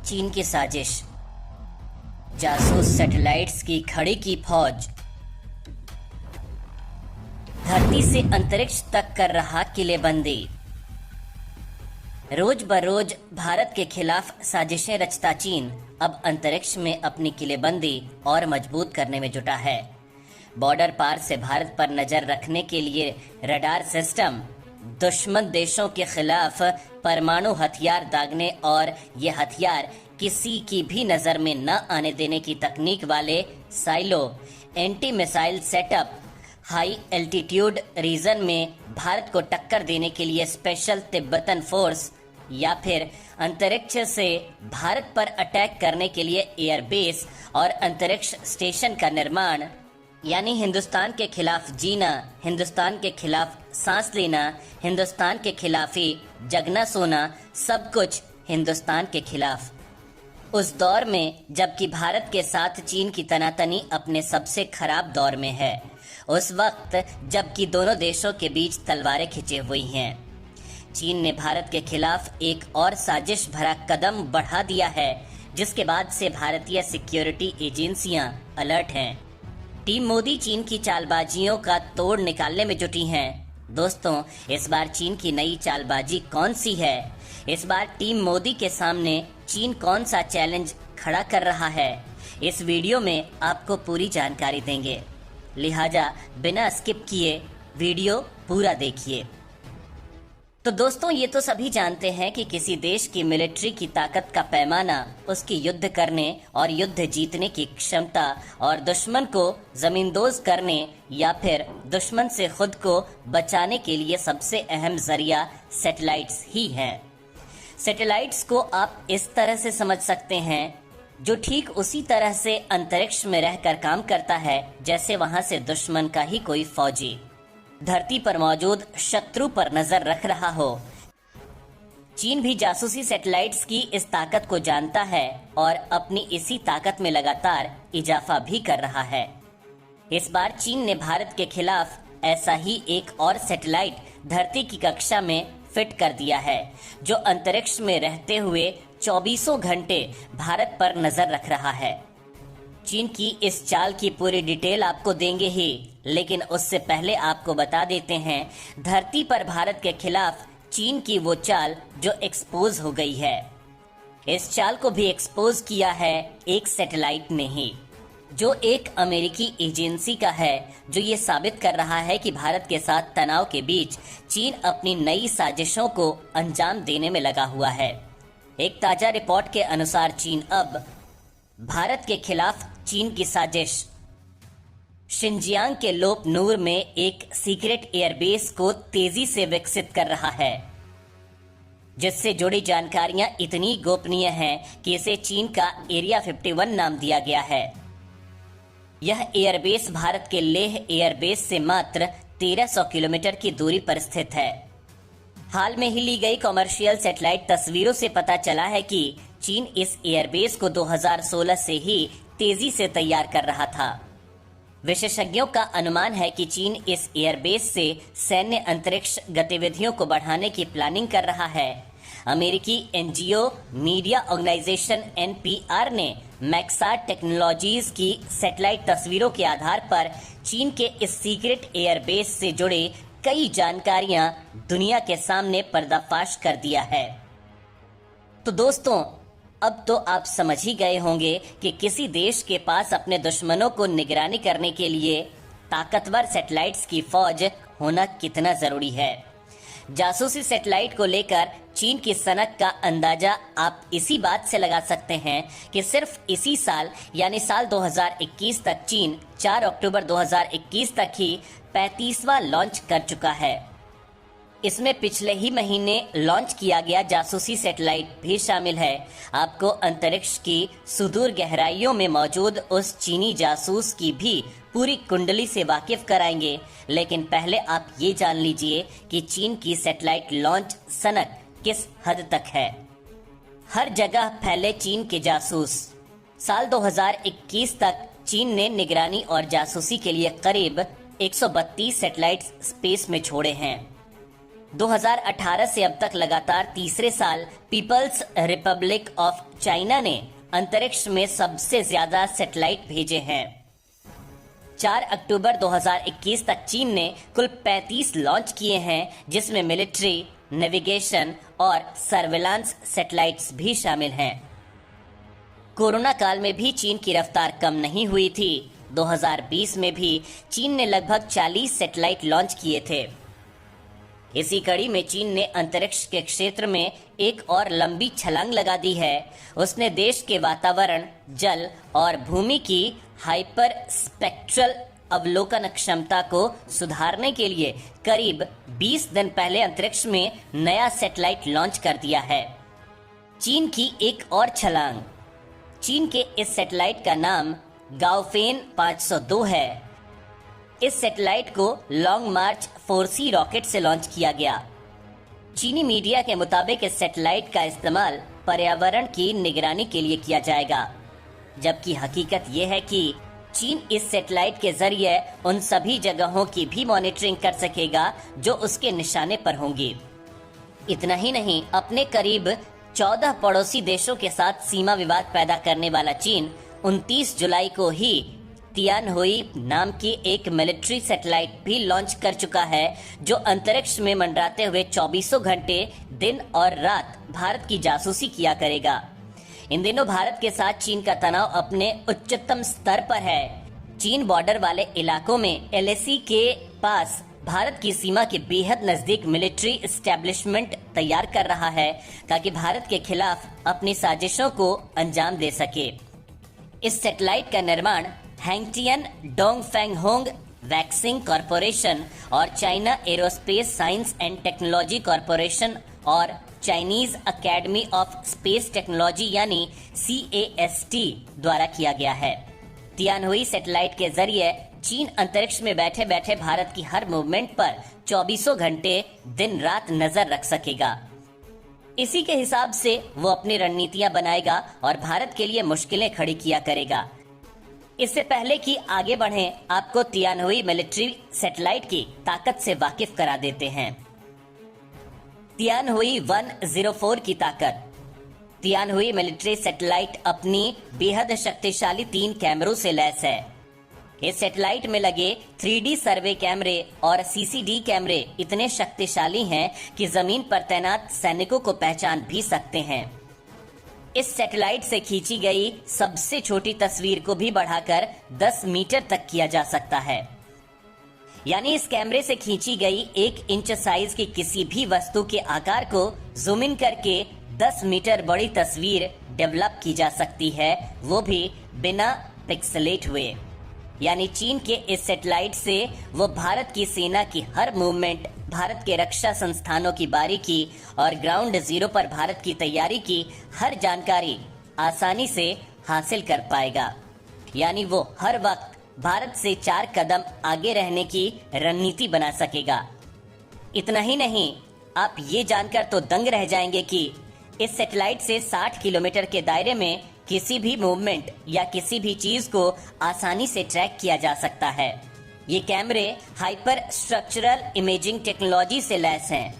चीन की साजिश, जासूस सैटेलाइट्स की खड़ी की फौज, धरती से अंतरिक्ष तक कर रहा किलेबंदी। रोज बरोज भारत के खिलाफ साजिशें रचता चीन अब अंतरिक्ष में अपनी किलेबंदी और मजबूत करने में जुटा है। बॉर्डर पार से भारत पर नजर रखने के लिए रडार सिस्टम, दुश्मन देशों के खिलाफ परमाणु हथियार दागने और ये हथियार किसी की भी नजर में न आने देने की तकनीक वाले silo anti missile setup, high altitude region में भारत को टक्कर देने के लिए स्पेशल तिब्बतन फोर्स या फिर अंतरिक्ष से भारत पर अटैक करने के लिए एयरबेस और अंतरिक्ष स्टेशन का निर्माण, यानी हिंदुस्तान के खिलाफ जीना, हिंदुस्तान के खिलाफ सांस लेना, हिंदुस्तान के खिलाफ ही जगना सोना, सब कुछ हिंदुस्तान के खिलाफ। उस दौर में जबकि भारत के साथ चीन की तनातनी अपने सबसे खराब दौर में है, उस वक्त जबकि दोनों देशों के बीच तलवारें खिंचे हुई हैं, चीन ने भारत के खिलाफ एक और साजिश भरा कदम बढ़ा दिया है, जिसके बाद से भारतीय सिक्योरिटी एजेंसियां अलर्ट हैं। टीम मोदी चीन की चालबाजियों का तोड़ निकालने में जुटी हैं। दोस्तों, इस बार चीन की नई चालबाजी कौन सी है? इस बार टीम मोदी के सामने चीन कौन सा चैलेंज खड़ा कर रहा है? इस वीडियो में आपको पूरी जानकारी देंगे, लिहाजा बिना स्किप किए वीडियो पूरा देखिए। तो दोस्तों, ये तो सभी जानते हैं कि किसी देश की मिलिट्री की ताकत का पैमाना उसकी युद्ध करने और युद्ध जीतने की क्षमता और दुश्मन को जमींदोज करने या फिर दुश्मन से खुद को बचाने के लिए सबसे अहम जरिया सैटेलाइट्स ही है। सैटेलाइट्स को आप इस तरह से समझ सकते हैं, जो ठीक उसी तरह से अंतरिक्ष में रहकर काम करता है जैसे वहां से दुश्मन का ही कोई फौजी धरती पर मौजूद शत्रु पर नजर रख रहा हो। चीन भी जासूसी सैटेलाइट्स की इस ताकत को जानता है और अपनी इसी ताकत में लगातार इजाफा भी कर रहा है। इस बार चीन ने भारत के खिलाफ ऐसा ही एक और सैटेलाइट धरती की कक्षा में फिट कर दिया है, जो अंतरिक्ष में रहते हुए 24 घंटे भारत पर नजर रख रहा है। चीन की इस चाल की पूरी डिटेल आपको देंगे ही, लेकिन उससे पहले आपको बता देते हैं धरती पर भारत के खिलाफ चीन की वो चाल जो एक्सपोज हो गई है। इस चाल को भी एक्सपोज किया है एक सैटेलाइट ने ही, जो एक अमेरिकी एजेंसी का है, जो ये साबित कर रहा है कि भारत के साथ तनाव के बीच चीन अपनी नई साजिशों को अंजाम देने में लगा हुआ है। एक ताजा रिपोर्ट के अनुसार चीन अब भारत के खिलाफ चीन की साजिश, शिनजियांग के लोप नूर में एक सीक्रेट एयरबेस को तेजी से विकसित कर रहा है, जिससे जुड़ी जानकारियां इतनी गोपनीय हैं कि इसे चीन का एरिया 51 नाम दिया गया है। यह एयरबेस भारत के लेह एयरबेस से मात्र 1300 किलोमीटर की दूरी पर स्थित है। हाल में ही ली गई कॉमर्शियल सैटेलाइट तस्वीरों से पता चला है कि चीन इस एयरबेस को 2016 से ही तेजी से तैयार कर रहा था। विशेषज्ञों का अनुमान है कि चीन इस एयरबेस से सैन्य अंतरिक्ष गतिविधियों को बढ़ाने की प्लानिंग कर रहा है। अमेरिकी एनजीओ मीडिया ऑर्गेनाइजेशन एनपीआर ने मैक्साट टेक्नोलॉजीज की सैटेलाइट तस्वीरों के आधार पर चीन के इस सीक्रेट एयरबेस से जुड़े कई जानकारियां दुनिया के सामने पर्दाफाश कर दिया है। तो दोस्तों, अब तो आप समझ ही गए होंगे कि किसी देश के पास अपने दुश्मनों को निगरानी करने के लिए ताकतवर सैटेलाइट्स की फौज होना कितना जरूरी है। जासूसी सैटेलाइट को लेकर चीन की सनक का अंदाजा आप इसी बात से लगा सकते हैं कि सिर्फ इसी साल यानी साल 2021 तक चीन 4 अक्टूबर 2021 तक ही 35वां लॉन्च कर चुका है। इसमें पिछले ही महीने लॉन्च किया गया जासूसी सैटेलाइट भी शामिल है। आपको अंतरिक्ष की सुदूर गहराइयों में मौजूद उस चीनी जासूस की भी पूरी कुंडली से वाकिफ कराएंगे, लेकिन पहले आप ये जान लीजिए कि चीन की सैटेलाइट लॉन्च सनक किस हद तक है। हर जगह फैले चीन के जासूस। साल 2021 तक चीन ने निगरानी और जासूसी के लिए करीब 132 सैटेलाइट स्पेस में छोड़े हैं। 2018 से अब तक लगातार तीसरे साल पीपल्स रिपब्लिक ऑफ चाइना ने अंतरिक्ष में सबसे ज्यादा सैटेलाइट भेजे हैं। 4 अक्टूबर 2021 तक चीन ने कुल 35 लॉन्च किए हैं, जिसमें मिलिट्री, नेविगेशन और सर्विलांस सैटेलाइट्स भी शामिल हैं। कोरोना काल में भी चीन की रफ्तार कम नहीं हुई थी। 2020 में भी चीन ने लगभग 40 सैटेलाइट लॉन्च किए थे। इसी कड़ी में चीन ने अंतरिक्ष के क्षेत्र में एक और लंबी छलांग लगा दी है। उसने देश के वातावरण, जल और भूमि की हाइपर स्पेक्ट्रल अवलोकन क्षमता को सुधारने के लिए करीब 20 दिन पहले अंतरिक्ष में नया सैटेलाइट लॉन्च कर दिया है। चीन की एक और छलांग। चीन के इस सैटेलाइट का नाम गाओफेन 502 है। इस सैटेलाइट को लॉन्ग मार्च 4C रॉकेट से लॉन्च किया गया। चीनी मीडिया के मुताबिक इस सैटेलाइट का इस्तेमाल पर्यावरण की निगरानी के लिए किया जाएगा, जबकि हकीकत यह है कि चीन इस सैटेलाइट के जरिए उन सभी जगहों की भी मॉनिटरिंग कर सकेगा जो उसके निशाने पर होंगी। इतना ही नहीं, अपने करीब 14 पड़ोसी देशों के साथ सीमा विवाद पैदा करने वाला चीन 29 जुलाई को ही तियानहुई नाम की एक मिलिट्री सैटेलाइट भी लॉन्च कर चुका है, जो अंतरिक्ष में मंडराते हुए 24 घंटे दिन और रात भारत की जासूसी किया करेगा। इन दिनों भारत के साथ चीन का तनाव अपने उच्चतम स्तर पर है। चीन बॉर्डर वाले इलाकों में LAC के पास भारत की सीमा के बेहद नजदीक मिलिट्री एस्टेब्लिशमेंट तैयार कर रहा है, ताकि भारत के खिलाफ अपनी साजिशों को अंजाम दे सके। इस सैटेलाइट का निर्माण हैंगटियन डोंगफेंगहोंग वैक्सिंग कॉरपोरेशन और China aerospace science and technology corporation और Chinese academy of space technology यानी CAST द्वारा किया गया है। तियानहुई सैटेलाइट के जरिए चीन अंतरिक्ष में बैठे बैठे भारत की हर मूवमेंट पर 24 घंटे दिन रात नजर रख सकेगा। इसी के हिसाब से वो अपनी रणनीतियां बनाएगा और भारत के लिए मुश्किलें खड़ी किया करेगा। इससे पहले कि आगे बढ़ें, आपको तियानहुई मिलिट्री सैटेलाइट की ताकत से वाकिफ करा देते हैं। तियानहुई 104 की ताकत। तियानहुई मिलिट्री सैटेलाइट अपनी बेहद शक्तिशाली 3 कैमरों से लैस है। इस सैटेलाइट में लगे 3D सर्वे कैमरे और CCD कैमरे इतने शक्तिशाली हैं कि जमीन पर तैनात सैनिकों को पहचान भी सकते हैं। इस सैटेलाइट से खींची गई सबसे छोटी तस्वीर को भी बढ़ाकर 10 मीटर तक किया जा सकता है। यानी इस कैमरे से खींची गई 1 इंच साइज की किसी भी वस्तु के आकार को जूम इन करके 10 मीटर बड़ी तस्वीर डेवलप की जा सकती है, वो भी बिना पिक्सेलेट हुए। यानी चीन के इस सैटेलाइट से वो भारत की सेना की हर मूवमेंट, भारत के रक्षा संस्थानों की बारीकी और ग्राउंड जीरो पर भारत की तैयारी की हर जानकारी आसानी से हासिल कर पाएगा। यानी वो हर वक्त भारत से 4 कदम आगे रहने की रणनीति बना सकेगा। इतना ही नहीं, आप ये जानकर तो दंग रह जाएंगे कि इस सैटेलाइट से 60 किलोमीटर के दायरे में किसी भी मूवमेंट या किसी भी चीज को आसानी से ट्रैक किया जा सकता है। ये कैमरे हाइपर स्ट्रक्चरल इमेजिंग टेक्नोलॉजी से लैस हैं।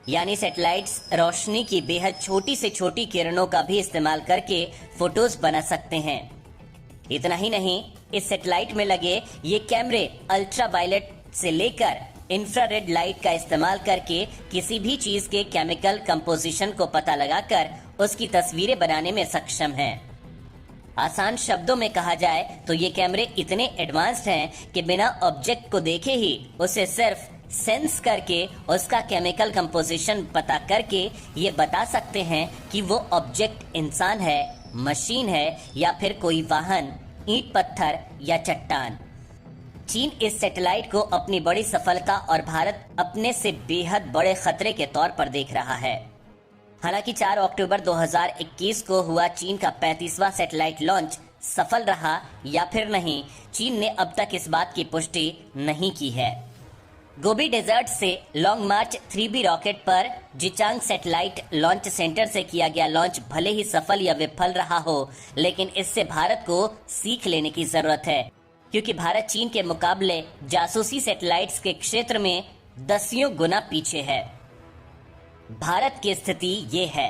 यानी सैटेलाइट्स रोशनी की बेहद छोटी से छोटी किरणों का भी इस्तेमाल करके फोटोज बना सकते हैं। इतना ही नहीं, इस सैटेलाइट में लगे ये कैमरे अल्ट्रावायलेट से लेकर इंफ्रारेड लाइट का इस्तेमाल करके किसी भी चीज के केमिकल कंपोजिशन को पता लगाकर उसकी तस्वीरें बनाने में सक्षम हैं। आसान शब्दों में कहा जाए तो ये कैमरे इतने एडवांस्ड हैं कि बिना ऑब्जेक्ट को देखे ही उसे सिर्फ सेंस करके उसका केमिकल कंपोजिशन पता करके ये बता सकते हैं कि वो ऑब्जेक्ट इंसान है, मशीन है या फिर कोई वाहन, ईंट पत्थर या चट्टान। चीन इस सैटेलाइट को अपनी बड़ी सफलता और भारत अपने से बेहद बड़े खतरे के तौर पर देख रहा है। हालांकि 4 अक्टूबर 2021 को हुआ चीन का 35वां सैटेलाइट लॉन्च सफल रहा या फिर नहीं, चीन ने अब तक इस बात की पुष्टि नहीं की है। गोबी डेजर्ट से लॉन्ग मार्च 3B रॉकेट पर जिचांग सैटेलाइट लॉन्च सेंटर से किया गया लॉन्च भले ही सफल या विफल रहा हो, लेकिन इससे भारत को सीख लेने की जरूरत है, क्योंकि भारत चीन के मुकाबले जासूसी सैटेलाइट्स के क्षेत्र में 10 गुना पीछे है। भारत की स्थिति ये है।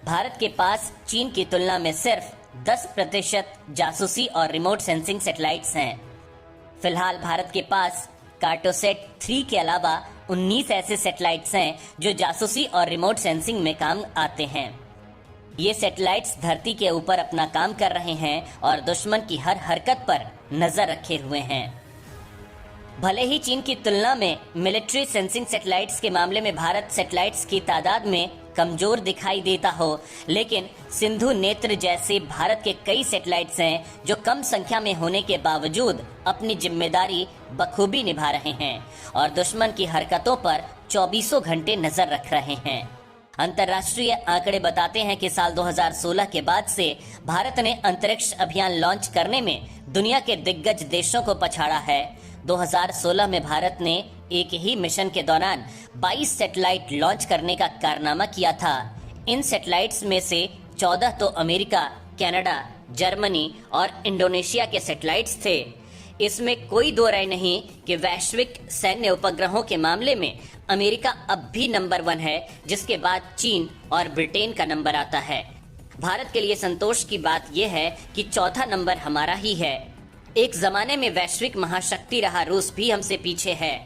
भारत के पास चीन की तुलना में सिर्फ 10% जासूसी और रिमोट सेंसिंग सैटेलाइट्स हैं। फिलहाल भारत के पास कार्टोसैट 3 के अलावा 19 ऐसे सैटेलाइट्स हैं जो जासूसी और रिमोट सेंसिंग में काम आते हैं। ये सैटेलाइट्स धरती के ऊपर अपना काम कर रहे हैं और दुश्मन की हर हरकत पर नजर रखे हुए हैं। भले ही चीन की तुलना में मिलिट्री सेंसिंग सैटेलाइट्स के मामले में भारत सैटेलाइट्स की तादाद में कमजोर दिखाई देता हो, लेकिन सिंधु नेत्र जैसे भारत के कई सैटेलाइट्स हैं जो कम संख्या में होने के बावजूद अपनी जिम्मेदारी बखूबी निभा रहे हैं और दुश्मन की हरकतों पर 24 घंटे नजर रख रहे हैं। अंतर्राष्ट्रीय आंकड़े बताते हैं कि साल 2016 के बाद से भारत ने अंतरिक्ष अभियान लॉन्च करने में दुनिया के दिग्गज देशों को पछाड़ा है। 2016 में भारत ने एक ही मिशन के दौरान 22 सैटेलाइट लॉन्च करने का कारनामा किया था। इन सैटेलाइट्स में से 14 तो अमेरिका, कनाडा, जर्मनी और इंडोनेशिया के सैटेलाइट्स थे। इसमें कोई दो राय नहीं कि वैश्विक सैन्य उपग्रहों के मामले में अमेरिका अब भी नंबर 1 है, जिसके बाद चीन और ब्रिटेन का नंबर आता है। भारत के लिए संतोष की बात यह है कि चौथा नंबर हमारा ही है। एक जमाने में वैश्विक महाशक्ति रहा रूस भी हमसे पीछे है।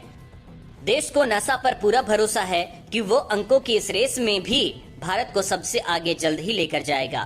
देश को नासा पर पूरा भरोसा है कि वो अंकों की इस रेस में भी भारत को सबसे आगे जल्द ही लेकर जाएगा।